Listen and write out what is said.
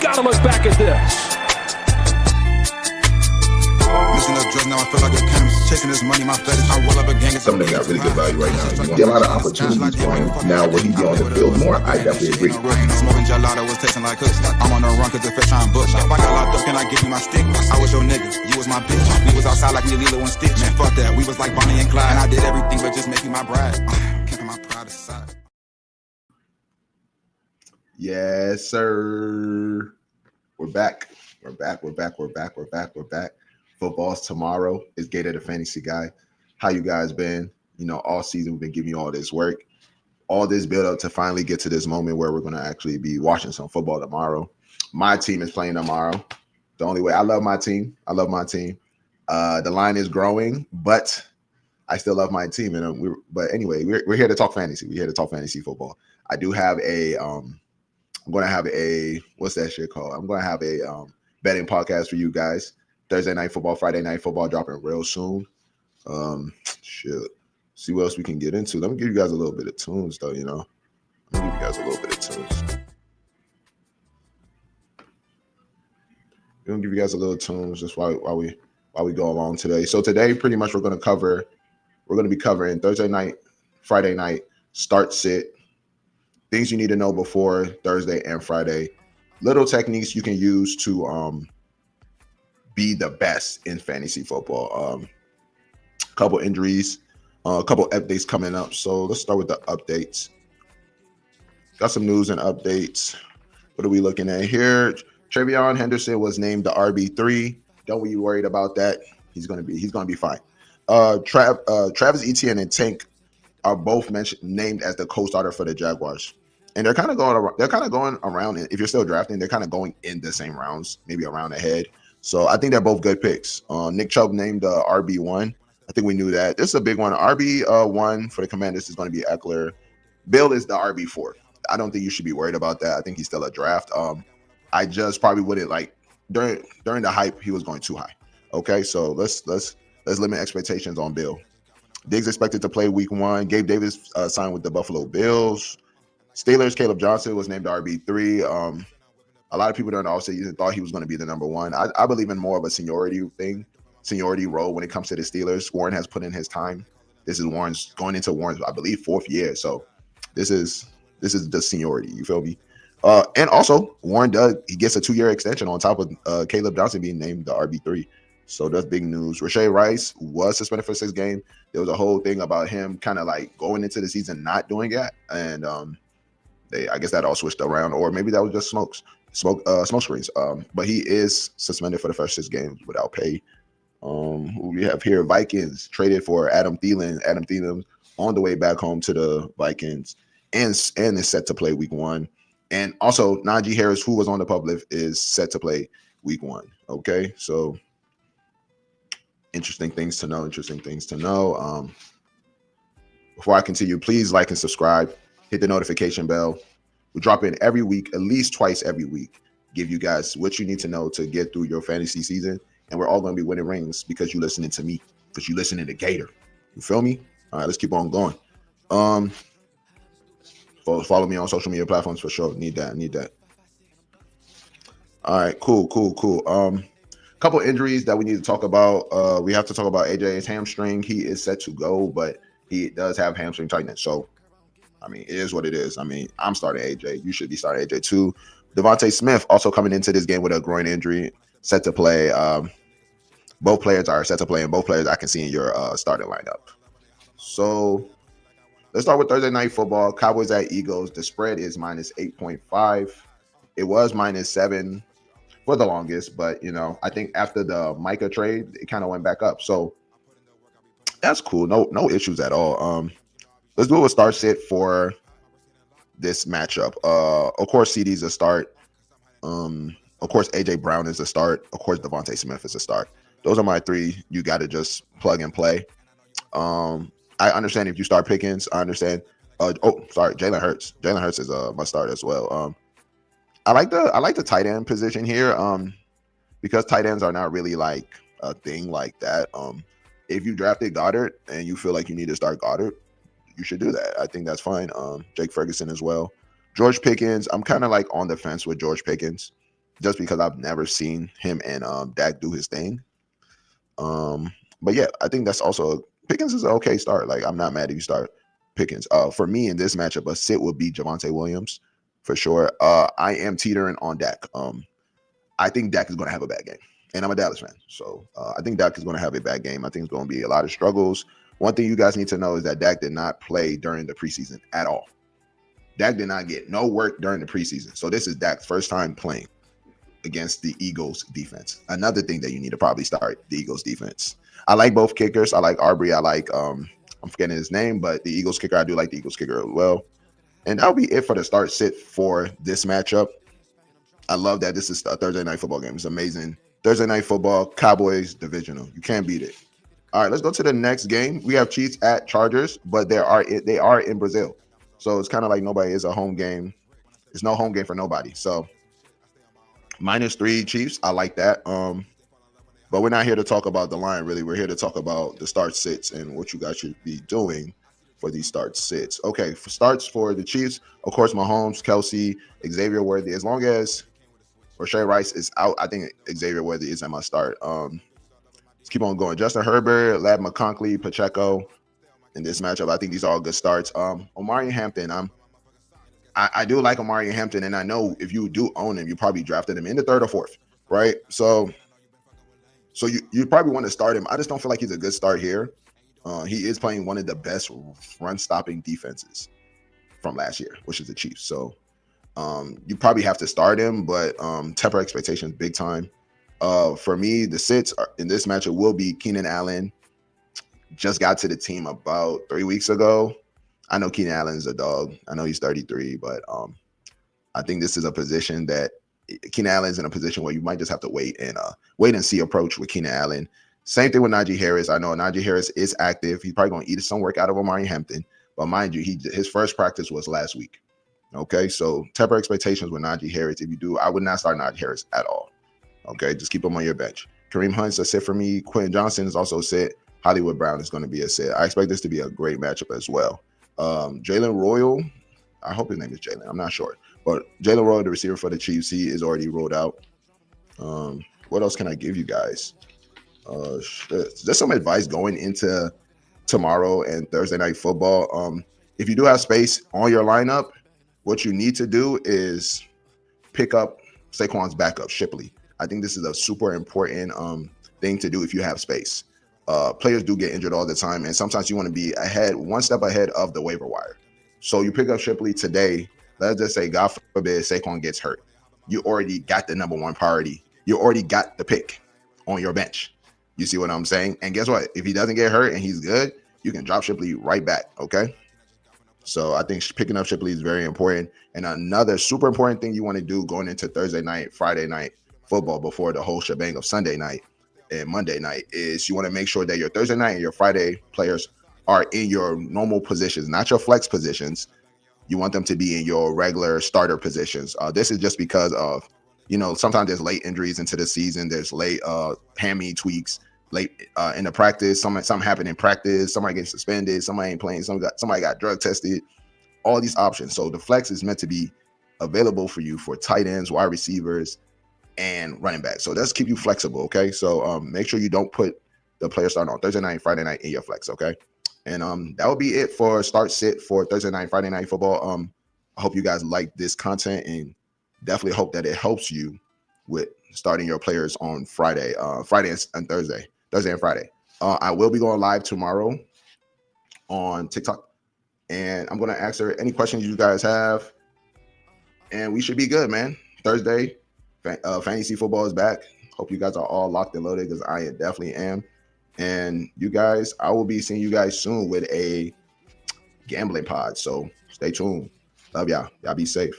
Gotta look back at this. Missing up drugs, now I feel like a chemist. Chasing this money, my fetish. I roll up a gang. Some of them got really good value right now. You get a lot of opportunities for him. Now, will he be on the field more? I definitely agree. Smoking gelato was tasting like kush. I'm on the run cause the fish trying bush. If I got locked up, can I give you my stick? I was your nigga, you was my bitch. We was outside like me, Lilo and Stitch. Man, fuck that, we was like Bonnie and Clyde. And I did everything but just make you my bride. Keeping my pride aside. Yes, sir. We're back. We're back. Football's tomorrow. It's Gator the Fantasy Guy. How you guys been? You know, all season we've been giving you all this work, all this build up to finally get to this moment where we're going to actually be watching some football tomorrow. My team is playing tomorrow. The only way. I love my team. The line is growing, but I still love my team. And but anyway, we're here to talk fantasy. We're here to talk fantasy football. I do have I'm going to have what's that shit called? I'm going to have a betting podcast for you guys. Thursday night football, Friday night football dropping real soon. See what else we can get into. Let me give you guys a little bit of tunes, though. Let me give you guys a little bit of tunes. We're gonna give you guys a little tunes just while we go along today. So today, pretty much, we're gonna be covering Thursday night, Friday night, start sit, things you need to know before Thursday and Friday, little techniques you can use to be the best in fantasy football. Couple injuries, a couple updates coming up. So let's start with the updates. Got some news and updates. What are we looking at here? Travion Henderson was named the RB3. Don't be worried about that. He's gonna be fine. Travis Etienne and Tank are both named as the co-starter for the Jaguars. And they're kind of going around. If you're still drafting, they're kind of going in the same rounds, maybe a round ahead. So I think they're both good picks. Nick Chubb named RB1. I think we knew that. This is a big one. RB1 for the Commanders is going to be Eckler. Bill is the RB4. I don't think you should be worried about that. I think he's still a draft. I just probably wouldn't like during the hype, he was going too high. Okay, so let's limit expectations on Bill. Diggs expected to play week 1. Gabe Davis signed with the Buffalo Bills. Steelers, Caleb Johnson was named RB3. A lot of people during the offseason thought he was going to be the number 1. I believe in more of a seniority role when it comes to the Steelers. Warren has put in his time. This is going into Warren's, I believe, 4th year. So this is the seniority. You feel me? And also Warren he gets a 2-year extension on top of Caleb Johnson being named the RB3. So that's big news. Rashae Rice was suspended for 6 games. There was a whole thing about him kind of like going into the season not doing it, and I guess that all switched around, or maybe that was just smoke screens. But he is suspended for the first 6 games without pay. Who we have here? Vikings traded for Adam Thielen. Adam Thielen on the way back home to the Vikings and is set to play week 1. And also Najee Harris, who was on the pup list, is set to play week 1. Okay, so interesting things to know. Before I continue, please like and subscribe. Hit the notification bell. We drop in every week, at least twice every week. Give you guys what you need to know to get through your fantasy season. And we're all going to be winning rings because you're listening to me, because you're listening to Gator. You feel me? All right, let's keep on going. Follow me on social media platforms for sure. Need that. All right, cool. Couple injuries that we need to talk about. We have to talk about AJ's hamstring. He is set to go, but he does have hamstring tightness. So, I mean, it is what it is. I mean, I'm starting AJ. You should be starting AJ too. Devontae Smith also coming into this game with a groin injury, set to play. Both players are set to play, and both players I can see in your starting lineup. So let's start with Thursday night football. Cowboys at Eagles. The spread is minus 8.5. It was minus 7 for the longest, but I think after the Micah trade, it kind of went back up. So that's cool. No issues at all. Let's do a start sit for this matchup. Of course, CD's a start. Of course, AJ Brown is a start. Of course, Devontae Smith is a start. Those are my 3. You got to just plug and play. I understand if you start Pickens. I understand. Jalen Hurts. Jalen Hurts is a must start as well. I like the tight end position here. Because tight ends are not really like a thing like that. If you drafted Goddard and you feel like you need to start Goddard, you should do that. I think that's fine. Jake Ferguson as well. George Pickens, I'm kind of like on the fence with George Pickens, just because I've never seen him and Dak do his thing. But yeah, I think that's also Pickens is an okay start. Like, I'm not mad if you start Pickens. For me in this matchup, a sit would be Javonte Williams for sure. I am teetering on Dak. I think Dak is going to have a bad game, and I'm a Dallas fan, so I think Dak is going to have a bad game. I think it's going to be a lot of struggles. One thing you guys need to know is that Dak did not play during the preseason at all. Dak did not get no work during the preseason, so this is Dak's first time playing against the Eagles defense. Another thing that you need to probably start the Eagles defense. I like both kickers. I like Arbery. I like I'm forgetting his name, but the Eagles kicker, I do like the Eagles kicker as well. And that'll be it for the start sit for this matchup. I love that this is a Thursday night football game. It's amazing. Thursday night football, Cowboys divisional. You can't beat it. All right, let's go to the next game. We have Chiefs at Chargers, but they are in Brazil. So it's kind of like nobody is a home game. It's no home game for nobody. So -3 Chiefs. I like that. But we're not here to talk about the line, really. We're here to talk about the start sits and what you guys should be doing for these start sits. Okay, for starts for the Chiefs, of course, Mahomes, Kelsey, Xavier Worthy. As long as Rashae Rice is out, I think Xavier Worthy is at my start. Let's keep on going. Justin Herbert, Lab McConkey, Pacheco in this matchup. I think these are all good starts. Omari Hampton, I do like Omari Hampton, and I know if you do own him, you probably drafted him in the 3rd or 4th, right? So you probably want to start him. I just don't feel like he's a good start here. He is playing one of the best run-stopping defenses from last year, which is the Chiefs. So you probably have to start him, but temper expectations big time. For me, the sits in this matchup will be Keenan Allen. Just got to the team about 3 weeks ago. I know Keenan Allen's a dog. I know he's 33, but I think this is a position that Keenan Allen's in a position where you might just have to wait and see approach with Keenan Allen. Same thing with Najee Harris. I know Najee Harris is active. He's probably going to eat some work out of Omari Hampton, but mind you, his first practice was last week. Okay, so temper expectations with Najee Harris. If you do, I would not start Najee Harris at all. Okay, just keep him on your bench. Kareem Hunt's a sit for me. Quentin Johnson is also a sit. Hollywood Brown is going to be a sit. I expect this to be a great matchup as well. Jalen Royal, I hope his name is Jalen. I'm not sure. But Jalen Royal, the receiver for the Chiefs, he is already rolled out. What else can I give you guys? There's some advice going into tomorrow and Thursday night football. If you do have space on your lineup, what you need to do is pick up Saquon's backup, Shipley. I think this is a super important thing to do if you have space. Players do get injured all the time, and sometimes you want to be one step ahead of the waiver wire. So you pick up Shipley today. Let's just say, God forbid, Saquon gets hurt. You already got the number one priority. You already got the pick on your bench. You see what I'm saying? And guess what? If he doesn't get hurt and he's good, you can drop Shipley right back, okay? So I think picking up Shipley is very important. And another super important thing you want to do going into Thursday night, Friday night football before the whole shebang of Sunday night and Monday night is you want to make sure that your Thursday night and your Friday players are in your normal positions, not your flex positions. You want them to be in your regular starter positions. This is just because of, sometimes there's late injuries into the season. There's late hammy tweaks late in the practice. Something happened in practice. Somebody gets suspended. Somebody ain't playing. Somebody got drug tested. All these options. So the flex is meant to be available for you for tight ends, wide receivers, and running backs. So let's keep you flexible, okay? So make sure you don't put the player starting on Thursday night, Friday night in your flex, okay? And that will be it for start sit for Thursday night, Friday night football. I hope you guys like this content and definitely hope that it helps you with starting your players on Friday and Thursday and Friday. I will be going live tomorrow on TikTok, and I'm going to answer any questions you guys have, and we should be good, man. Thursday, fantasy football is back. Hope you guys are all locked and loaded because I definitely am. And you guys, I will be seeing you guys soon with a gambling pod. So stay tuned. Love y'all. Y'all be safe.